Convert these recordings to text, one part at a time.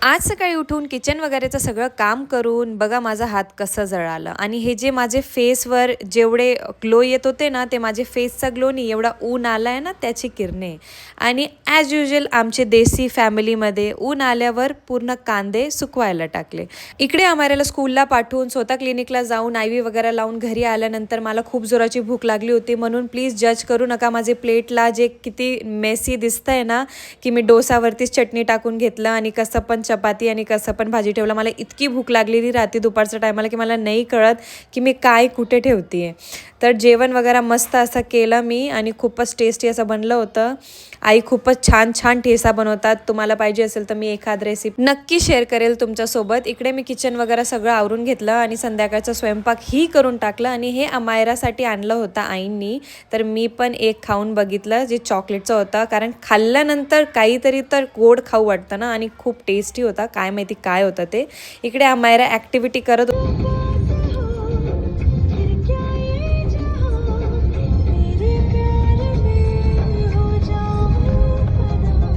आज सकाळी उठून किचन वगैरेचं सगळं काम करून बघा माझा हात कसं जळालं आणि हे जे माझे फेसवर जेवढे ग्लो येत होते ना ते माझे फेसचा ग्लो नाही, एवढा ऊन आला आहे ना त्याची किरणे. आणि ॲज युजल आमचे देसी फॅमिलीमध्ये ऊन आल्यावर पूर्ण कांदे सुकवायला टाकले. इकडे आम्हाला स्कूलला पाठवून स्वतः क्लिनिकला जाऊन IV वगैरे लावून घरी आल्यानंतर मला खूप जोराची भूक लागली होती, म्हणून प्लीज जज करू नका माझे प्लेटला जे किती मेसी दिसतंय ना, की मी डोसावरतीच चटणी टाकून घेतलं आणि कसं पण चपाती आणि कसं पण भाजी ठेवलं. मला इतकी भूक लागलेली रात्री दुपारच्या टायमाला की मला नाही कळत की मी काय कुठे ठेवते आहे. तर जेवण वगैरे मस्त असं केलं मी आणि खूपच टेस्टी असं बनलं होतं. आई खूपच छान छान ठेसा बनवतात. तुम्हाला पाहिजे असेल तर मी एखाद रेसिपी नक्की शेअर करेल तुमच्यासोबत. इकडे मी किचन वगैरे सगळं आवरून घेतलं आणि संध्याकाळचा स्वयंपाक ही करून टाकलं आणि हे अमायरासाठी आणलं होतं आईंनी. तर मी पण एक खाऊन बघितलं जे चॉकलेटचं होतं, कारण खाल्ल्यानंतर काहीतरी तर गोड खाऊ वाटतं ना आणि खूप टेस्टी होता. काय माहिती काय होतं ते. इकडे अमायरा ॲक्टिव्हिटी करत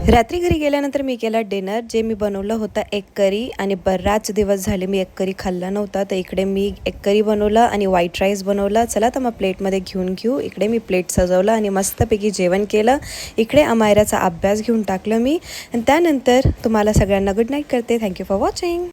रात्री घरी गेल्यानंतर मी केला डिनर. जे मी बनवलं होतं एग करी आणि बराच दिवस झाले मी एग करी खाल्ला नव्हता. तर इकडे मी एग करी बनवलं आणि व्हाईट राईस बनवला. चला तर मग प्लेटमध्ये घेऊन घेऊ. इकडे मी प्लेट सजवलं आणि मस्तपैकी जेवण केलं. इकडे अमायराचा अभ्यास घेऊन टाकलं मी आणि त्यानंतर तुम्हाला सगळ्यांना गुड नाईट करते. Thank you for watching.